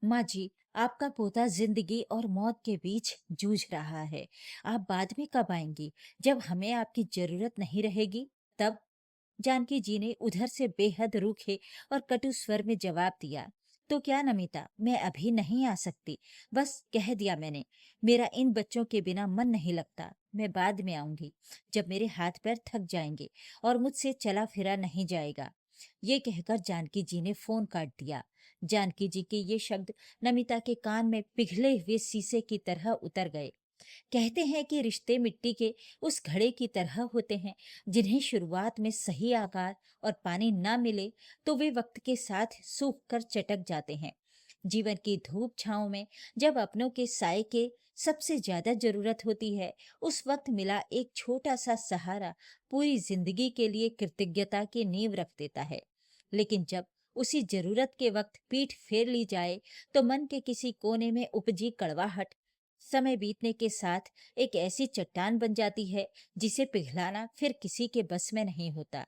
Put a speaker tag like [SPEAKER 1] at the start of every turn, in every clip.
[SPEAKER 1] माँ जी, आपका पोता जिंदगी और मौत के बीच जूझ रहा है। आप बाद में कब आएंगी? जब हमें आपकी जरूरत नहीं रहेगी तब? जानकी जी ने उधर से बेहद रूखे और कटु स्वर में जवाब दिया। तो क्या नमिता, मैं अभी नहीं आ सकती? बस कह दिया मैंने। मेरा इन बच्चों के बिना मन नहीं लगता। मैं बाद में आऊंगी, जब मेरे हाथ पैर थक जाएंगे और मुझसे चला फिरा नहीं जाएगा। ये कहकर जानकी जी ने फोन काट दिया। जानकी जी के ये शब्द नमिता के कान में पिघले हुए शीशे की तरह उतर गए। कहते हैं कि रिश्ते मिट्टी के उस घड़े की तरह होते हैं, जिन्हें शुरुआत में सही आकार और पानी ना मिले तो वे वक्त के साथ सूख कर चटक जाते हैं। जीवन की धूप छांव में जब अपनों के साय के सबसे ज्यादा जरूरत होती है, उस वक्त मिला एक छोटा सा सहारा पूरी जिंदगी के लिए कृतज्ञता की नींव रख देता है। लेकिन जब उसी जरूरत के वक्त पीठ फेर ली जाए तो मन के किसी कोने में उपजी कड़वाहट समय बीतने के साथ एक ऐसी चट्टान बन जाती है जिसे पिघलाना फिर किसी के बस में नहीं होता।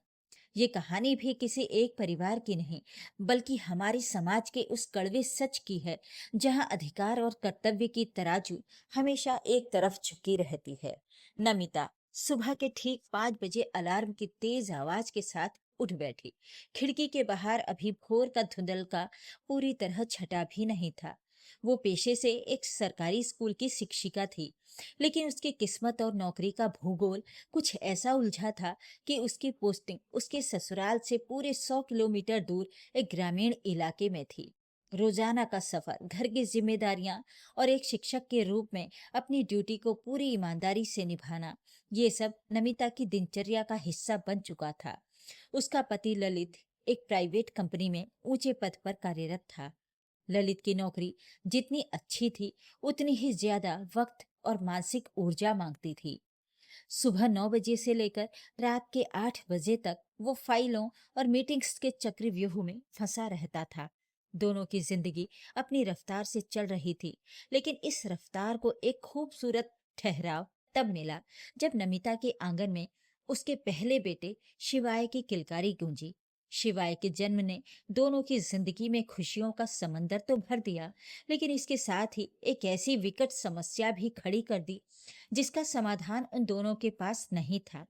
[SPEAKER 1] ये कहानी भी किसी एक परिवार की नहीं, बल्कि हमारे समाज के उस कड़वे सच की है, जहां अधिकार और कर्तव्य की तराजू हमेशा एक तरफ झुकी रहती है। नमिता सुबह के ठीक 5 बजे अलार्म की तेज आवाज के साथ उठ बैठी। खिड़की के बाहर अभी भोर का धुंधलका पूरी तरह छटा भी नहीं था। वो पेशे से एक सरकारी स्कूल की शिक्षिका थी, लेकिन उसकी किस्मत और नौकरी का भूगोल कुछ ऐसा उलझा था कि उसकी पोस्टिंग उसके ससुराल से पूरे 100 किलोमीटर दूर एक ग्रामीण इलाके में थी। रोजाना का सफर, घर की जिम्मेदारियां और एक शिक्षक के रूप में अपनी ड्यूटी को पूरी ईमानदारी से निभाना, ये सब नमिता की दिनचर्या का हिस्सा बन चुका था। उसका पति ललित एक प्राइवेट कंपनी में ऊंचे पद पर कार्यरत था। ललित की नौकरी जितनी अच्छी थी, उतनी ही ज्यादा वक्त और मानसिक ऊर्जा मांगती थी। सुबह 9 बजे से लेकर रात के 8 बजे तक वो फाइलों और मीटिंग्स के चक्रव्यूह में फंसा रहता था। दोनों की जिंदगी अपनी रफ्तार से चल रही थी, लेकिन इस रफ्तार को एक खूबसूरत ठहराव तब मिला जब नमिता के आंगन में उसके पहले बेटे शिवाय की किलकारी गूंजी। शिवाय के जन्म ने दोनों की जिंदगी में खुशियों का समंदर तो भर दिया, लेकिन इसके साथ ही एक ऐसी विकट समस्या भी खड़ी कर दी जिसका समाधान उन दोनों के पास नहीं था।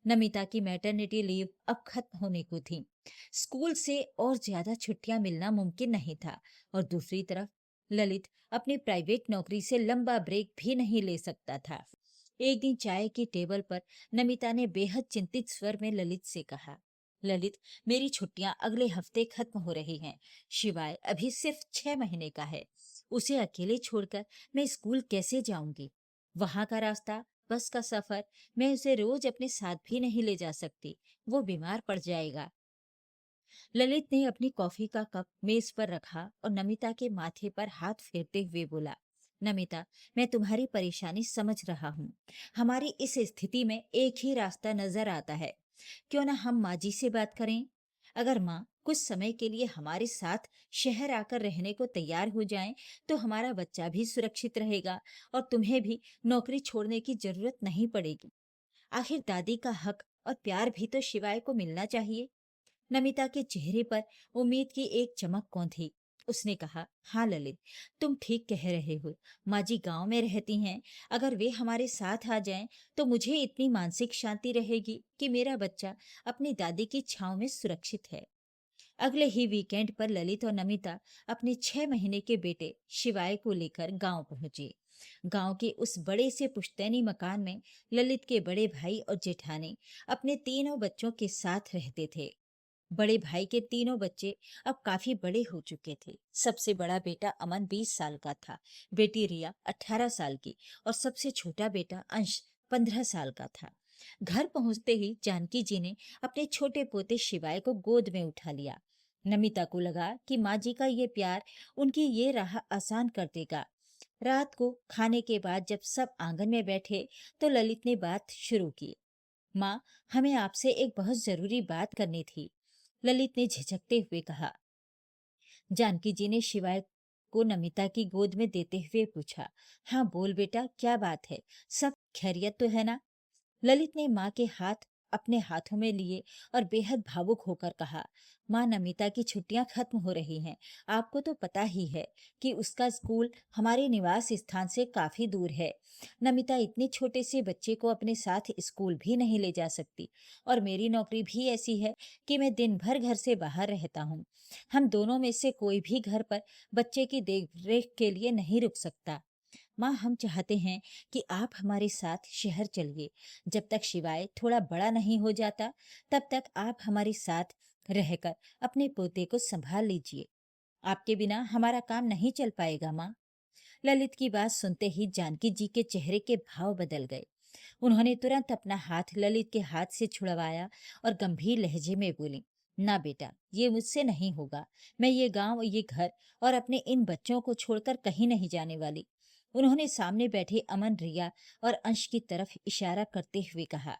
[SPEAKER 1] नमिता की मैटरनिटी लीव अब खत्म होने को थी। स्कूल से और ज्यादा छुट्टियां मिलना मुमकिन नहीं था, और दूसरी तरफ ललित अपनी प्राइवेट नौकरी से लंबा ब्रेक भी नहीं ले सकता था। एक दिन चाय की टेबल पर नमिता ने बेहद चिंतित स्वर में ललित से कहा, ललित, मेरी छुट्टियां अगले हफ्ते खत्म हो रही हैं। शिवाय अभी सिर्फ 6 महीने का है। उसे अकेले छोड़कर मैं स्कूल कैसे जाऊंगी? वहां का रास्ता, बस का सफर, मैं उसे रोज अपने साथ भी नहीं ले जा सकती। वो बीमार पड़ जाएगा। ललित ने अपनी कॉफी का कप मेज पर रखा और नमिता के माथे पर हाथ फेरते हुए बोला, नमिता, मैं तुम्हारी परेशानी समझ रहा हूँ। हमारी इस स्थिति में एक ही रास्ता नजर आता है। क्यों ना हम माँ जी से बात करें? अगर माँ कुछ समय के लिए हमारे साथ शहर आकर रहने को तैयार हो जाएं, तो हमारा बच्चा भी सुरक्षित रहेगा और तुम्हें भी नौकरी छोड़ने की जरूरत नहीं पड़ेगी। आखिर दादी का हक और प्यार भी तो शिवाय को मिलना चाहिए। नमिता के चेहरे पर उम्मीद की एक चमक कौन थी। उसने कहा, हाँ ललित, तुम ठीक कह रहे हो। माँ जी गाँव में रहती हैं। अगर वे हमारे साथ आ जाएं, तो मुझे इतनी मानसिक शांति रहेगी कि मेरा बच्चा अपनी दादी की छांव में सुरक्षित है। अगले ही वीकेंड पर ललित और नमिता अपने 6 महीने के बेटे शिवाय को लेकर गांव पहुंचे। गांव के उस बड़े से पुश्तैनी मकान में ललित के बड़े भाई और जेठानी अपने तीनों बच्चों के साथ रहते थे। बड़े भाई के तीनों बच्चे अब काफी बड़े हो चुके थे। सबसे बड़ा बेटा अमन 20 साल का था, बेटी रिया 18 साल की, और सबसे छोटा बेटा अंश 15 साल का था। घर पहुंचते ही जानकी जी ने अपने छोटे पोते शिवाय को गोद में उठा लिया। नमिता को लगा कि माँ जी का ये प्यार उनकी ये राह आसान कर देगा। रात को खाने के बाद जब सब आंगन में बैठे, तो ललित ने बात शुरू की। माँ, हमें आपसे एक बहुत जरूरी बात करनी थी। ललित ने झिझकते हुए कहा। जानकी जी ने शिवाय को नमिता की गोद में देते हुए पूछा, हाँ बोल बेटा, क्या बात है? सब खैरियत तो है ना? ललित ने माँ के हाथ अपने हाथों में लिए और बेहद भावुक होकर कहा, माँ, नमिता की छुट्टियां खत्म हो रही हैं। आपको तो पता ही है कि उसका स्कूल हमारे निवास स्थान से काफी दूर है। नमिता इतने छोटे से बच्चे को अपने साथ स्कूल भी नहीं ले जा सकती, और मेरी नौकरी भी ऐसी है कि मैं दिन भर घर से बाहर रहता हूँ। हम दोनों में से कोई भी घर पर बच्चे की देखरेख के लिए नहीं रुक सकता। माँ, हम चाहते हैं कि आप हमारे साथ शहर चलिए। जब तक शिवाय थोड़ा बड़ा नहीं हो जाता, तब तक आप हमारे साथ रहकर अपने पोते को संभाल लीजिए। आपके बिना हमारा काम नहीं चल पाएगा माँ। ललित की बात सुनते ही जानकी जी के चेहरे के भाव बदल गए। उन्होंने तुरंत अपना हाथ ललित के हाथ से छुड़वाया और गंभीर लहजे में बोली, ना बेटा, ये मुझसे नहीं होगा। मैं ये गांव, ये घर और अपने इन बच्चों को छोड़कर कहीं नहीं जाने वाली। उन्होंने सामने बैठे अमन, रिया और अंश की तरफ इशारा करते हुए कहा।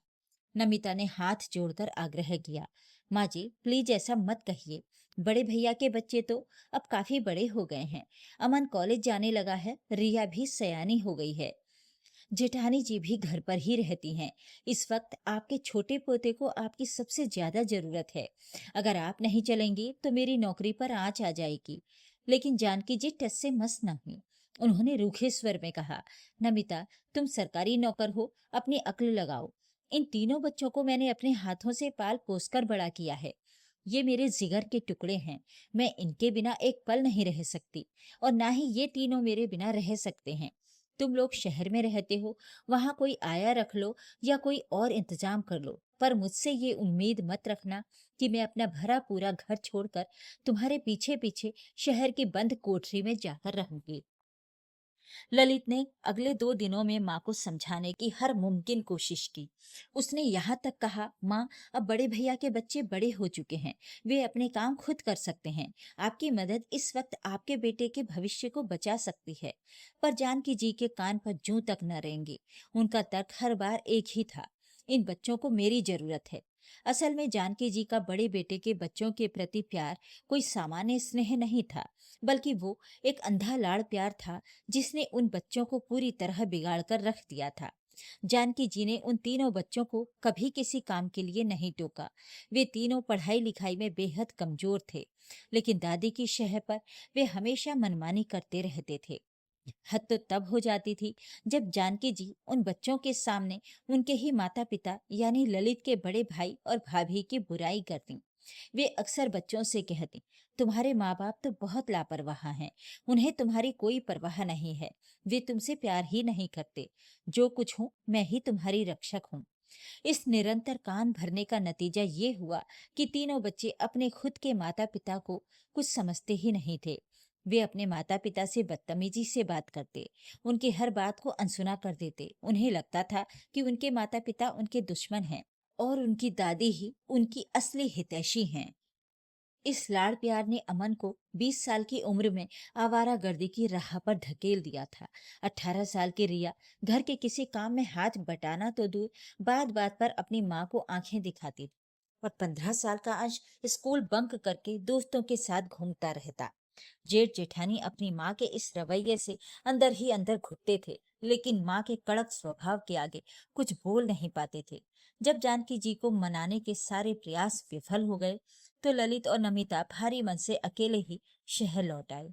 [SPEAKER 1] नमिता ने हाथ जोड़कर आग्रह किया, माँ जी, प्लीज ऐसा मत कहिए। बड़े भैया के बच्चे तो अब काफी बड़े हो गए हैं। अमन कॉलेज जाने लगा है, रिया भी सयानी हो गई है, जेठानी जी भी घर पर ही रहती हैं। इस वक्त आपके छोटे पोते को आपकी सबसे ज्यादा जरूरत है। अगर आप नहीं चलेंगी तो मेरी नौकरी पर आंच आ जाएगी। लेकिन जानकी जी टस से मस न हुई। उन्होंने रूखे स्वर में कहा, नमिता, तुम सरकारी नौकर हो, अपनी अक्ल लगाओ। इन तीनों बच्चों को मैंने अपने हाथों से पाल पोस कर बड़ा किया है। ये मेरे जिगर के टुकड़े हैं। मैं इनके बिना एक पल नहीं रह सकती, और ना ही ये तीनों मेरे बिना रह सकते हैं। तुम लोग शहर में रहते हो, वहां कोई आया रख लो या कोई और इंतजाम कर लो, पर मुझसे ये उम्मीद मत रखना कि मैं अपना भरा पूरा घर छोड़कर तुम्हारे पीछे पीछे शहर की बंद कोठरी में जाकर रहूंगी। ललित ने अगले 2 दिनों में माँ को समझाने की हर मुमकिन कोशिश की। उसने यहाँ तक कहा, माँ, अब बड़े भैया के बच्चे बड़े हो चुके हैं, वे अपने काम खुद कर सकते हैं। आपकी मदद इस वक्त आपके बेटे के भविष्य को बचा सकती है। पर जानकी जी के कान पर जूं तक न रेंगे। उनका तर्क हर बार एक ही था, इन बच्चों को मेरी जरूरत है। असल में जानकी जी का बड़े बेटे के बच्चों के प्रति प्यार कोई सामान्य स्नेह नहीं था, बल्कि वो एक अंधा लाड़ प्यार था, जिसने उन बच्चों को पूरी तरह बिगाड़ कर रख दिया था। जानकी जी ने उन तीनों बच्चों को कभी किसी काम के लिए नहीं टोका। वे तीनों पढ़ाई लिखाई में बेहद कमजोर थे, लेकिन दादी की शह पर वे हमेशा मनमानी करते रहते थे। हद तो तब हो जाती थी जब जानकी जी उन बच्चों के सामने उनके ही माता पिता यानी ललित के बड़े भाई और भाभी की बुराई करती। वे अक्सर बच्चों से कहती, तुम्हारे माँ बाप तो बहुत लापरवाह हैं, उन्हें तुम्हारी कोई परवाह नहीं है, वे तुमसे प्यार ही नहीं करते। जो कुछ हूँ मैं ही तुम्हारी रक्षक हूँ। इस निरंतर कान भरने का नतीजा ये हुआ कि तीनों बच्चे अपने खुद के माता पिता को कुछ समझते ही नहीं थे। वे अपने माता पिता से बदतमीजी से बात करते, उनकी हर बात को अनसुना कर देते। उन्हें लगता था कि उनके माता पिता उनके दुश्मन हैं और उनकी दादी ही उनकी असली हितैषी हैं। इस लाड़ प्यार ने अमन को 20 साल की उम्र में आवारागर्दी की राह पर ढकेल दिया था। 18 साल की रिया घर के किसी काम में हाथ बटाना तो दूर, बात बात पर अपनी माँ को आंखें दिखाती थी। और 15 साल का अंश स्कूल बंक करके दोस्तों के साथ घूमता रहता। जेठ जेठानी अपनी माँ के इस रवैये से अंदर ही अंदर घुटते थे, लेकिन माँ के कड़क स्वभाव के आगे कुछ बोल नहीं पाते थे। जब जानकी जी को मनाने के सारे प्रयास विफल हो गए, तो ललित और नमिता भारी मन से अकेले ही शहर लौट आए।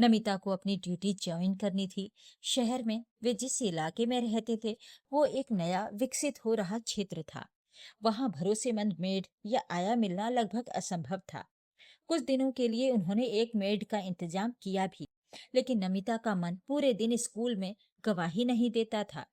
[SPEAKER 1] नमिता को अपनी ड्यूटी ज्वाइन करनी थी। शहर में वे जिस इलाके में रहते थे, वो एक नया विकसित हो रहा क्षेत्र था। वहां भरोसेमंद मेड या आया मिलना लगभग असंभव था। कुछ दिनों के लिए उन्होंने एक मेड का इंतजाम किया भी, लेकिन नमिता का मन पूरे दिन स्कूल में गवाही नहीं देता था।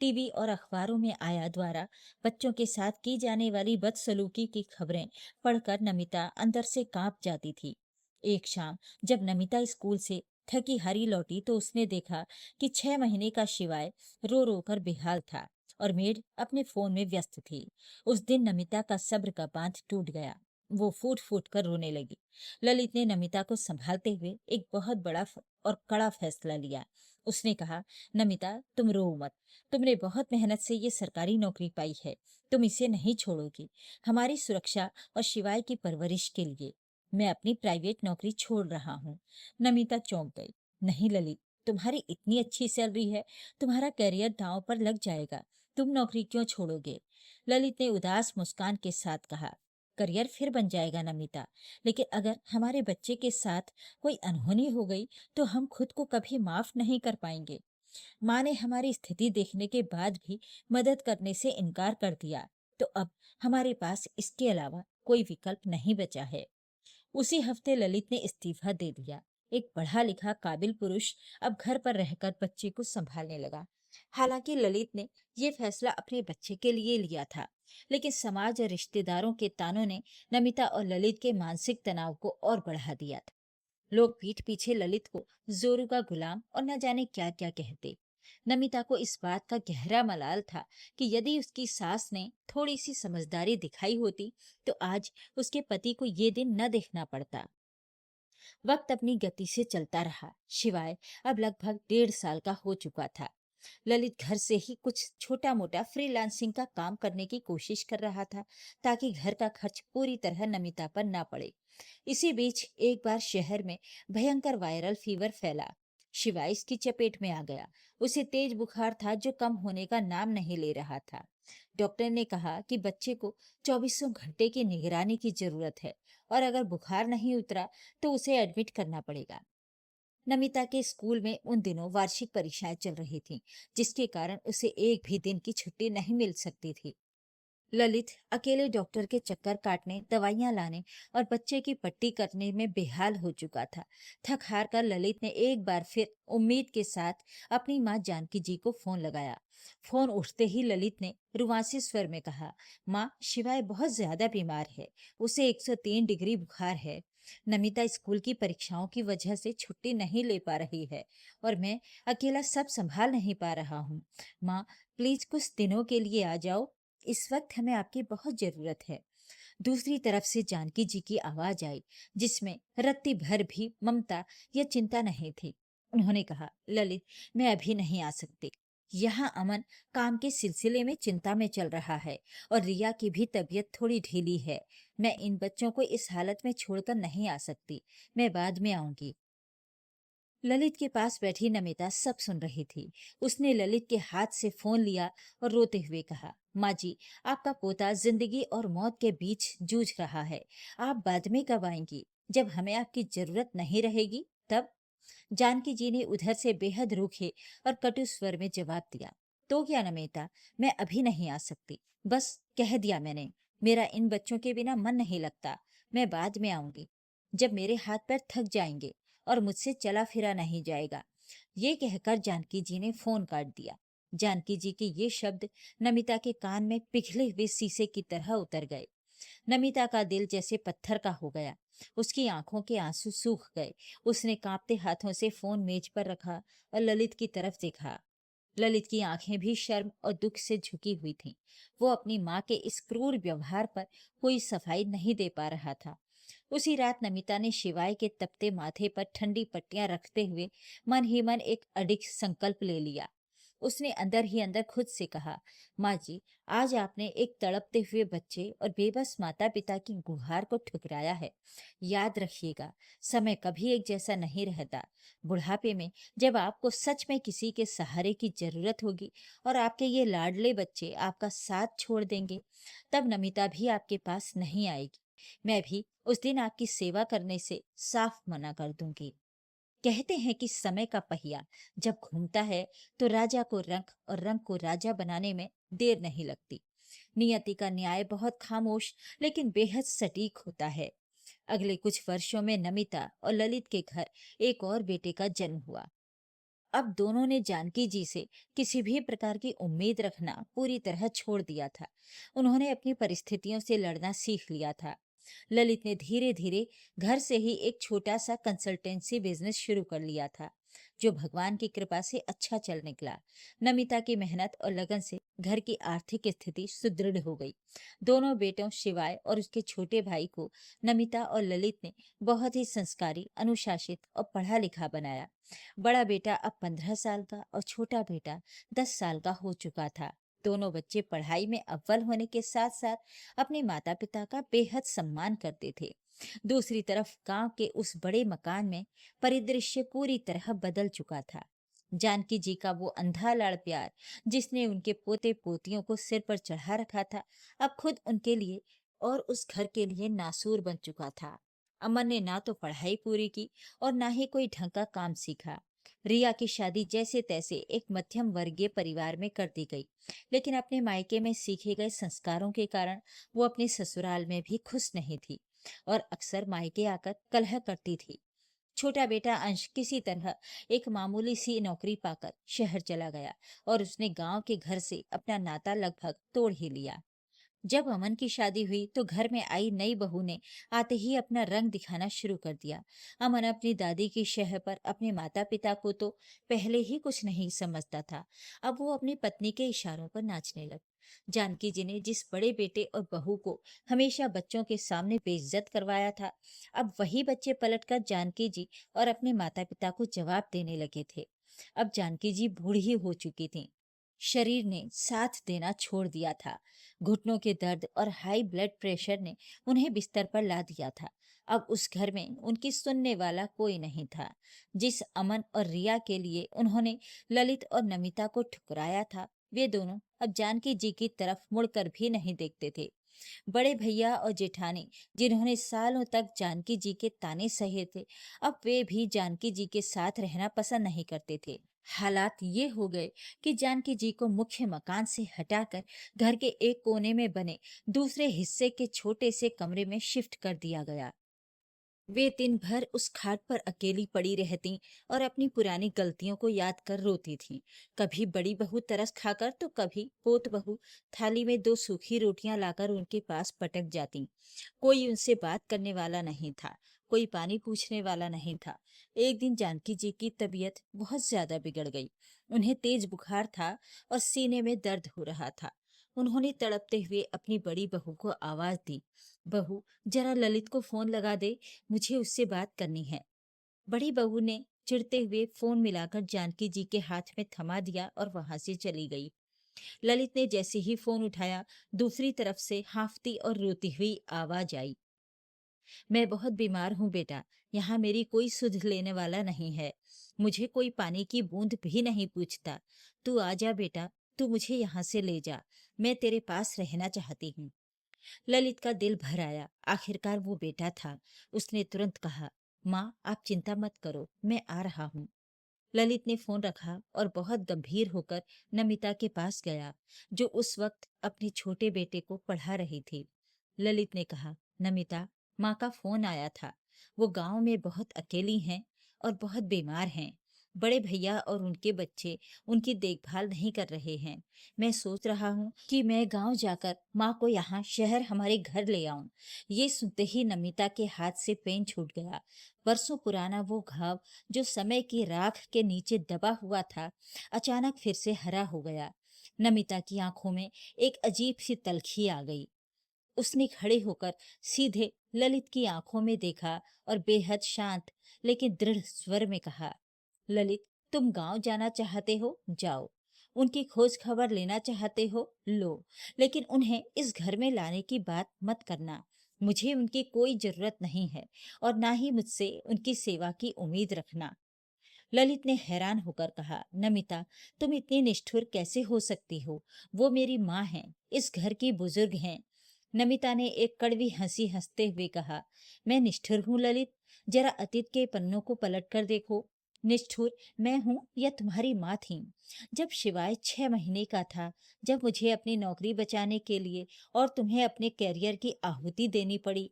[SPEAKER 1] टीवी और अखबारों में आया द्वारा बच्चों के साथ की जाने वाली बदसलूकी की खबरें पढ़कर नमिता अंदर से कांप जाती थी। एक शाम जब नमिता स्कूल से थकी हारी लौटी, तो उसने देखा कि 6 महीने का शिवाय रो रो कर बेहाल था और मेड अपने फोन में व्यस्त थी। उस दिन नमिता का सब्र का बांध टूट गया। वो फूट फूट कर रोने लगी। ललित ने नमिता को संभालते हुए एक बहुत बड़ा और कड़ा फैसला लिया। उसने कहा, नमिता, तुम रो मत। तुमने बहुत मेहनत से ये सरकारी नौकरी पाई है, तुम इसे नहीं छोड़ोगी। हमारी सुरक्षा और शिवाय की परवरिश के लिए मैं अपनी प्राइवेट नौकरी छोड़ रहा हूँ। नमिता चौंक गई। नहीं ललित, तुम्हारी इतनी अच्छी सैलरी है, तुम्हारा करियर दांव पर लग जाएगा। तुम नौकरी क्यों छोड़ोगे? ललित ने उदास मुस्कान के साथ कहा। करियर फिर बन जाएगा नमिता, लेकिन अगर हमारे बच्चे के साथ कोई अनहोनी हो गई तो हम खुद को कभी माफ नहीं कर पाएंगे। माँ ने हमारी स्थिति देखने के बाद भी मदद करने से इनकार कर दिया, तो अब हमारे पास इसके अलावा कोई विकल्प नहीं बचा है। उसी हफ्ते ललित ने इस्तीफा दे दिया। एक पढ़ा लिखा काबिल पुरुष अब घर पर रहकर बच्चे को संभालने लगा। हालांकि ललित ने यह फैसला अपने बच्चे के लिए लिया था, लेकिन समाज और रिश्तेदारों के तानों ने नमिता और ललित के मानसिक तनाव को और बढ़ा दिया था। लोग पीठ पीछे ललित को जोरू का गुलाम और न जाने क्या क्या कहते। नमिता को इस बात का गहरा मलाल था कि यदि उसकी सास ने थोड़ी सी समझदारी दिखाई होती तो आज उसके पति को ये दिन न देखना पड़ता। वक्त अपनी गति से चलता रहा, शिवाय अब लगभग 1.5 साल का हो चुका था। ललित घर से ही कुछ छोटा मोटा फ्रीलांसिंग का काम करने की कोशिश कर रहा था, ताकि घर का खर्च पूरी तरह नमिता पर ना पड़े। इसी बीच एक बार शहर में भयंकर वायरल फीवर फैला। शिवा इसकी चपेट में आ गया। उसे तेज बुखार था जो कम होने का नाम नहीं ले रहा था। डॉक्टर ने कहा कि बच्चे को 24 घंटे की निगरानी की जरूरत है, और अगर बुखार नहीं उतरा तो उसे एडमिट करना पड़ेगा। नमिता के स्कूल में उन दिनों वार्षिक परीक्षाएं चल रही थीं, जिसके कारण उसे एक भी दिन की छुट्टी नहीं मिल सकती थी। ललित अकेले डॉक्टर के चक्कर काटने, दवाइयां लाने और बच्चे की पट्टी करने में बेहाल हो चुका था। थक हार कर ललित ने एक बार फिर उम्मीद के साथ अपनी माँ जानकी जी को फोन लगाया। फोन उठते ही ललित ने रुआंसी स्वर में कहा, माँ, शिवाय बहुत ज्यादा बीमार है। उसे 103 डिग्री बुखार है। नमिता स्कूल की परीक्षाओं की वजह से छुट्टी नहीं ले पा रही है, और मैं अकेला सब संभाल नहीं पा रहा हूँ। माँ, प्लीज कुछ दिनों के लिए आ जाओ। इस वक्त हमें आपकी बहुत जरूरत है। दूसरी तरफ से जानकी जी की आवाज आई, जिसमें रत्ती भर भी ममता या चिंता नहीं थी। उन्होंने कहा, ललित, मैं अभी नहीं आ सकती। यहाँ अमन काम के सिलसिले में चिंता में चल रहा है, और रिया की भी तबीयत थोड़ी ढीली है। मैं इन बच्चों को इस हालत में छोड़कर नहीं आ सकती। मैं बाद में आऊंगी। ललित के पास बैठी नमिता सब सुन रही थी। उसने ललित के हाथ से फोन लिया और रोते हुए कहा, माँ जी, आपका पोता जिंदगी और मौत के बीच जूझ रहा है। आप बाद में कब आएंगी? जब हमें आपकी जरूरत नहीं रहेगी तब। जानकी जी ने उधर से बेहद रूखे और कटु स्वर में जवाब दिया, तो क्या नमिता, मैं अभी नहीं आ सकती। बस कह दिया मैंने। मेरा इन बच्चों के बिना मन नहीं लगता। मैं बाद में आऊंगी, जब मेरे हाथ पैर थक जाएंगे और मुझसे चला फिरा नहीं जाएगा। ये कहकर जानकी जी ने फोन काट दिया। जानकी जी के ये शब्द नमिता के कान में पिघले हुए शीशे की तरह उतर गए। नमिता का दिल जैसे पत्थर का हो गया। उसकी आंखों के आंसू सूख गए। उसने कांपते हाथों से फोन मेज पर रखा और ललित की तरफ देखा। ललित की आंखें भी शर्म और दुख से झुकी हुई थीं। वो अपनी माँ के इस क्रूर व्यवहार पर कोई सफाई नहीं दे पा रहा था। उसी रात नमिता ने शिवाय के तपते माथे पर ठंडी पट्टियां रखते हुए मन ही मन एक अडिग संकल्प ले लिया। उसने अंदर ही अंदर खुद से कहा, माँ जी, आज आपने एक तड़पते हुए बच्चे और बेबस माता पिता की गुहार को ठुकराया है। याद रखिएगा, समय कभी एक जैसा नहीं रहता। बुढ़ापे में जब आपको सच में किसी के सहारे की जरूरत होगी और आपके ये लाडले बच्चे आपका साथ छोड़ देंगे, तब नमिता भी आपके पास नहीं आएगी। मैं भी उस दिन आपकी सेवा करने से साफ मना कर दूंगी। कहते हैं कि समय का पहिया जब घूमता है तो राजा को रंक और रंक को राजा बनाने में देर नहीं लगती। नियति का न्याय बहुत खामोश लेकिन बेहद सटीक होता है। अगले कुछ वर्षों में नमिता और ललित के घर एक और बेटे का जन्म हुआ। अब दोनों ने जानकी जी से किसी भी प्रकार की उम्मीद रखना पूरी तरह छोड़ दिया था। उन्होंने अपनी परिस्थितियों से लड़ना सीख लिया था। ललित ने धीरे धीरे घर से ही एक छोटा सा कंसल्टेंसी बिजनेस शुरू कर लिया था, जो भगवान की कृपा से अच्छा चल निकला। नमिता की मेहनत और लगन से घर की आर्थिक स्थिति सुदृढ़ हो गई। दोनों बेटों शिवाय और उसके छोटे भाई को नमिता और ललित ने बहुत ही संस्कारी, अनुशासित और पढ़ा लिखा बनाया। बड़ा बेटा अब 15 साल का और छोटा बेटा 10 साल का हो चुका था। दोनों बच्चे पढ़ाई में अव्वल होने के साथ साथ अपने माता पिता का बेहद सम्मान करते थे। दूसरी तरफ गांव के उस बड़े मकान में परिदृश्य पूरी तरह बदल चुका था। जानकी जी का वो अंधा लाड़ प्यार, जिसने उनके पोते पोतियों को सिर पर चढ़ा रखा था, अब खुद उनके लिए और उस घर के लिए नासूर बन चुका था। अमन ने ना तो पढ़ाई पूरी की और ना ही कोई ढंग का काम सीखा। रिया की शादी जैसे तैसे एक मध्यम वर्गीय परिवार में कर दी गई, लेकिन अपने मायके में सीखे गए संस्कारों के कारण वो अपने ससुराल में भी खुश नहीं थी और अक्सर मायके आकर कलह करती थी। छोटा बेटा अंश किसी तरह एक मामूली सी नौकरी पाकर शहर चला गया और उसने गांव के घर से अपना नाता लगभग तोड़ ही लिया। जब अमन की शादी हुई तो घर में आई नई बहू ने आते ही अपना रंग दिखाना शुरू कर दिया। अमन अपनी दादी की शह पर अपने माता पिता को तो पहले ही कुछ नहीं समझता था, अब वो अपनी पत्नी के इशारों पर नाचने लगा। जानकी जी ने जिस बड़े बेटे और बहू को हमेशा बच्चों के सामने बेइज्जत करवाया था, अब वही बच्चे पलटकर जानकी जी और अपने माता पिता को जवाब देने लगे थे। अब जानकी जी बूढ़ी हो चुकी थी, शरीर ने साथ देना छोड़ दिया था। घुटनों के दर्द और हाई ब्लड प्रेशर ने उन्हें बिस्तर पर ला दिया था। अब उस घर में उनकी सुनने वाला कोई नहीं था। जिस अमन और रिया के लिए उन्होंने ललित और नमिता को ठुकराया था, वे दोनों अब जानकी जी की तरफ मुड़कर भी नहीं देखते थे। बड़े भैया और जेठानी, जिन्होंने सालों तक जानकी जी के ताने सहे थे, अब वे भी जानकी जी के साथ रहना पसंद नहीं करते थे। हालात ये हो गए कि जानकी जी को मुख्य मकान से हटाकर घर के एक कोने में बने दूसरे हिस्से के छोटे से कमरे में शिफ्ट कर दिया गया। वे दिन भर उस खाट पर अकेली पड़ी रहती और अपनी पुरानी गलतियों को याद कर रोती थीं। कभी बड़ी बहू तरस खाकर तो कभी पोत बहू थाली में दो सूखी रोटियां लाकर उनके पास पटक जाती। कोई उनसे बात करने वाला नहीं था, कोई पानी पूछने वाला नहीं था। एक दिन जानकी जी की तबीयत बहुत ज्यादा बिगड़ गई। उन्हें तेज बुखार था और सीने में दर्द हो रहा था। उन्होंने तड़पते हुए अपनी बड़ी बहू को आवाज दी, बहू, जरा ललित को फोन लगा दे, मुझे उससे बात करनी है। बड़ी बहू ने चिढ़ते हुए फोन मिलाकर जानकी जी के हाथ में थमा दिया और वहां से चली गई। ललित ने जैसे ही फोन उठाया, दूसरी तरफ से हांफती और रोती हुई आवाज आई, मैं बहुत बीमार हूँ बेटा, यहाँ मेरी कोई सुध लेने वाला नहीं है। मुझे कोई पानी की बूंद भी नहीं पूछता। तू आ जा बेटा, तू मुझे यहाँ से ले जा, मैं तेरे पास रहना चाहती हूँ। ललित का दिल भर आया, आखिरकार वो बेटा था। उसने तुरंत कहा, माँ आप चिंता मत करो, मैं आ रहा हूँ। ललित ने फोन रखा और बहुत गंभीर होकर नमिता के पास गया, जो उस वक्त अपने छोटे बेटे को पढ़ा रही थी। ललित ने कहा, नमिता, माँ का फोन आया था। वो गांव में बहुत अकेली हैं और बहुत बीमार हैं। बड़े भैया और उनके बच्चे उनकी देखभाल नहीं कर रहे हैं। मैं सोच रहा हूँ कि मैं गांव जाकर माँ को यहाँ शहर हमारे घर ले आऊं। ये सुनते ही नमिता के हाथ से पेन छूट गया। वर्षों पुराना वो घाव, जो समय की राख के नीचे दबा हुआ था, अचानक फिर से हरा हो गया। नमिता की आंखों में एक अजीब सी तलखी आ गई। उसने खड़े होकर सीधे ललित की आंखों में देखा और बेहद शांत लेकिन दृढ़ स्वर में कहा, ललित, तुम गांव जाना चाहते हो, जाओ। उनकी खोज खबर लेना चाहते हो, लो। लेकिन उन्हें इस घर में लाने की बात मत करना। मुझे उनकी कोई जरूरत नहीं है और ना ही मुझसे उनकी सेवा की उम्मीद रखना। ललित ने हैरान होकर कहा, नमिता, तुम इतनी निष्ठुर कैसे हो सकती हो? वो मेरी माँ हैं, इस घर की बुजुर्ग हैं। नमिता ने एक कड़वी हंसी हंसते हुए कहा, मैं निष्ठुर हूँ ललित? जरा अतीत के पन्नों को पलट कर देखो। निष्ठुर मैं हूँ या तुम्हारी माँ थी? जब शिवाय 6 महीने का था, जब मुझे अपनी नौकरी बचाने के लिए और तुम्हें अपने कैरियर की आहुति देनी पड़ी,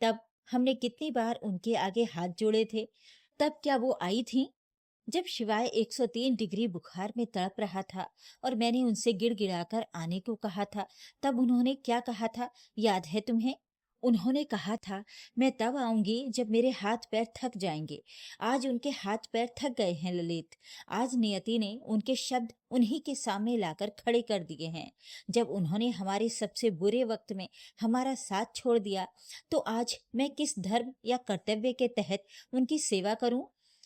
[SPEAKER 1] तब हमने कितनी बार उनके आगे हाथ जोड़े थे। तब क्या वो आई थी? जब शिवाय 103 डिग्री बुखार में तड़प रहा था और मैंने उनसे गिड़गिड़ाकर आने को कहा था, तब उन्होंने क्या कहा था, याद है तुम्हें? उन्होंने कहा था, मैं तब आऊंगी जब मेरे हाथ पैर थक जाएंगे। आज उनके हाथ पैर थक गए हैं ललित। आज नियति ने उनके शब्द उन्हीं के सामने लाकर खड़े कर दिए हैं। जब उन्होंने हमारे सबसे बुरे वक्त में हमारा साथ छोड़ दिया, तो आज मैं किस धर्म या कर्तव्य के तहत उनकी सेवा करूं?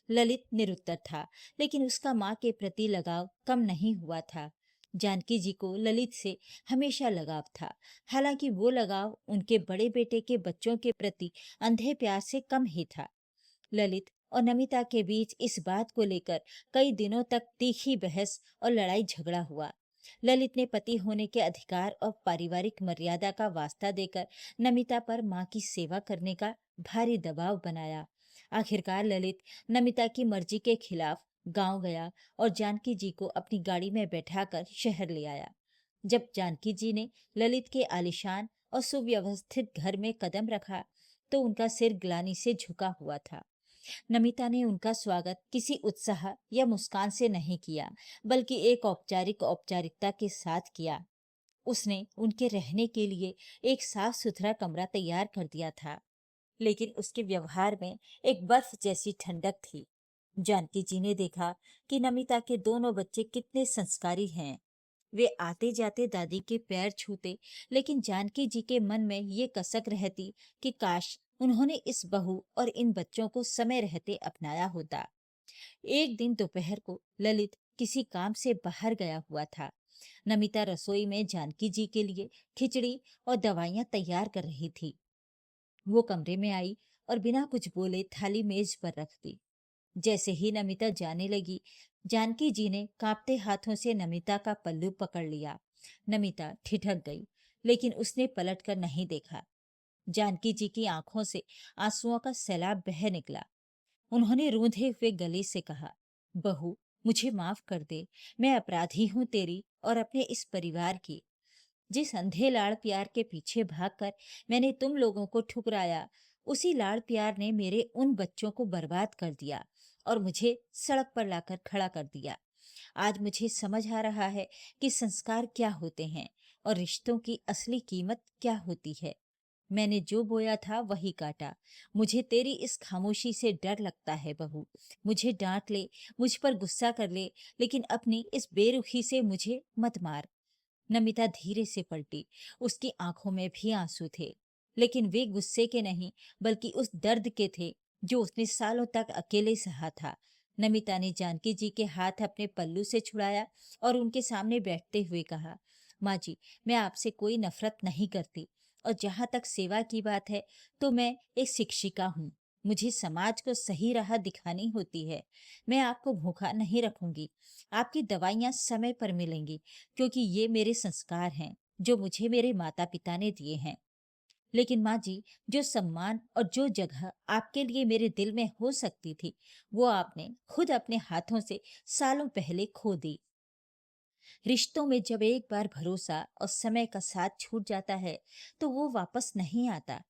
[SPEAKER 1] ललित निरुत्तर था, लेकिन उसका माँ के प्रति लगाव कम नहीं हुआ था। जानकी जी को ललित से हमेशा लगाव था, हालांकि वो लगाव उनके बड़े बेटे के बच्चों के प्रति अंधे प्यार से कम ही था। ललित और नमिता के बीच इस बात को लेकर कई दिनों तक तीखी बहस और लड़ाई झगड़ा हुआ। ललित ने पति होने के अधिकार और पारिवारिक मर्यादा का वास्ता देकर नमिता पर मां की सेवा करने का भारी दबाव बनाया। आखिरकार ललित नमिता की मर्जी के खिलाफ गांव गया और जानकी जी को अपनी गाड़ी में बैठाकर शहर ले आया। जब जानकी जी ने ललित के आलीशान और सुव्यवस्थित घर में कदम रखा तो उनका सिर ग्लानि से झुका हुआ था। नमिता ने उनका स्वागत किसी उत्साह या मुस्कान से नहीं किया, बल्कि एक औपचारिकता के साथ किया। उसने उनके रहने के लिए एक साफ सुथरा कमरा तैयार कर दिया था, लेकिन उसके व्यवहार में एक बर्फ जैसी ठंडक थी। जानकी जी ने देखा कि नमिता के दोनों बच्चे कितने संस्कारी हैं। वे आते जाते दादी के पैर छूते, लेकिन जानकी जी के मन में ये कसक रहती कि काश उन्होंने इस बहू और इन बच्चों को समय रहते अपनाया होता। एक दिन दोपहर को ललित किसी काम से बाहर गया हुआ था। नमिता रसोई में जानकी जी के लिए खिचड़ी और दवाइयां तैयार कर रही थी। वो कमरे में आई और बिना कुछ बोले थाली मेज पर रख दी। जैसे ही नमिता जाने लगी, जानकी जी ने कांपते हाथों से नमिता का पल्लू पकड़ लिया। नमिता ठिठक गई, लेकिन उसने पलटकर नहीं देखा। जानकी जी की आंखों से आंसुओं का सैलाब बह निकला। उन्होंने रूंधे हुए गले से कहा, बहू, मुझे माफ कर दे। मैं अपराधी हूँ तेरी और अपने इस परिवार की। जिस अंधे लाड़ प्यार के पीछे भागकर मैंने तुम लोगों को ठुकराया, उसी लाड़ प्यार ने मेरे उन बच्चों को बर्बाद कर दिया और मुझे सड़क पर लाकर खड़ा कर दिया। आज मुझे समझ आ रहा है कि संस्कार क्या होते हैं और रिश्तों की असली कीमत क्या होती है। मैंने जो बोया था वही काटा। मुझे तेरी इस खामोशी से डर लगता है बहू। मुझे डांट ले, मुझ पर गुस्सा कर ले, लेकिन अपनी इस बेरुखी से मुझे मत मार। नमिता धीरे से पलटी। उसकी आंखों में भी आंसू थे, लेकिन वे गुस्से के नहीं, बल्कि उस दर्द के थे जो उसने सालों तक अकेले सहा था। नमिता ने जानकी जी के हाथ अपने पल्लू से छुड़ाया और उनके सामने बैठते हुए कहा, माँ जी, मैं आपसे कोई नफरत नहीं करती, और जहाँ तक सेवा की बात है तो मैं एक शिक्षिका हूँ। मुझे समाज को सही राह दिखानी होती है। मैं आपको भूखा नहीं रखूंगी। आपकी दवाइयाँ समय पर मिलेंगी, क्योंकि ये मेरे संस्कार हैं जो मुझे मेरे माता पिता ने दिए हैं। लेकिन माँ जी, जो सम्मान और जो जगह आपके लिए मेरे दिल में हो सकती थी, वो आपने खुद अपने हाथों से सालों पहले खो दी। रिश्तों में जब एक बार भरोसा और समय का साथ छूट जाता है तो वो वापस नहीं आता।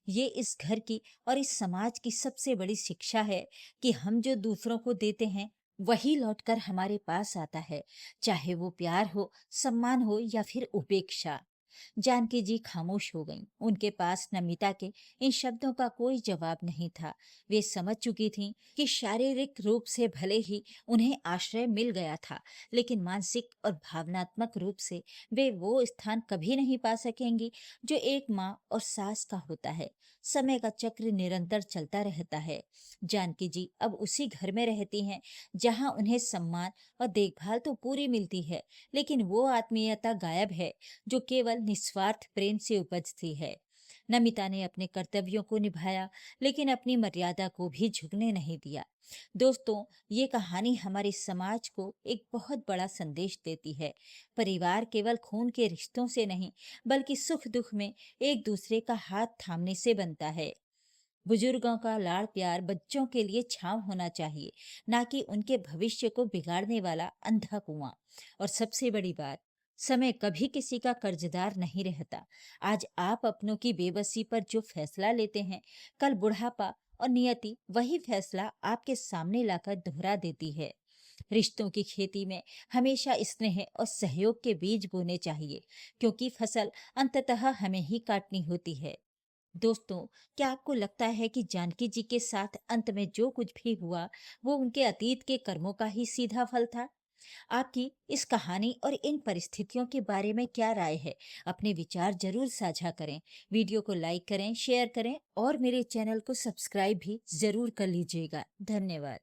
[SPEAKER 1] ये इस घर की और इस समाज की सबसे बड़ी शिक्षा है कि हम जो दूसरों को देते हैं वही लौटकर हमारे पास आता है, चाहे वो प्यार हो, सम्मान हो या फिर उपेक्षा। जानकी जी खामोश हो गईं। उनके पास नमिता के इन शब्दों का कोई जवाब नहीं था। वे समझ चुकी थीं कि शारीरिक रूप से भले ही उन्हें आश्रय मिल गया था, लेकिन मानसिक और भावनात्मक रूप से वे वो स्थान कभी नहीं पा सकेंगी जो एक माँ और सास का होता है। समय का चक्र निरंतर चलता रहता है। जानकी जी अब उसी घर में रहती हैं जहाँ उन्हें सम्मान और देखभाल तो पूरी मिलती है, लेकिन वो आत्मीयता गायब है जो केवल निस्वार्थ प्रेम से उपजती है। नमिता ने अपने कर्तव्यों को निभाया, लेकिन अपनी मर्यादा को भी झुकने नहीं दिया। दोस्तों, ये कहानी हमारे समाज को एक बहुत बड़ा संदेश देती है। परिवार केवल खून के रिश्तों से नहीं, बल्कि सुख दुख में एक दूसरे का हाथ थामने से बनता है। बुजुर्गों का लाड़ प्यार बच्चों के लिए छांव होना चाहिए, ना कि उनके भविष्य को बिगाड़ने वाला अंधा कुआं। और सबसे बड़ी बात, समय कभी किसी का कर्जदार नहीं रहता। आज आप अपनों की बेबसी पर जो फैसला लेते हैं, कल बुढ़ापा और नियति वही फैसला आपके सामने लाकर दोहरा देती है। रिश्तों की खेती में हमेशा स्नेह और सहयोग के बीज बोने चाहिए, क्योंकि फसल अंततः हमें ही काटनी होती है। दोस्तों, क्या आपको लगता है कि जानकी जी के साथ अंत में जो कुछ भी हुआ वो उनके अतीत के कर्मों का ही सीधा फल था? आपकी इस कहानी और इन परिस्थितियों के बारे में क्या राय है? अपने विचार जरूर साझा करें। वीडियो को लाइक करें, शेयर करें और मेरे चैनल को सब्सक्राइब भी जरूर कर लीजिएगा। धन्यवाद।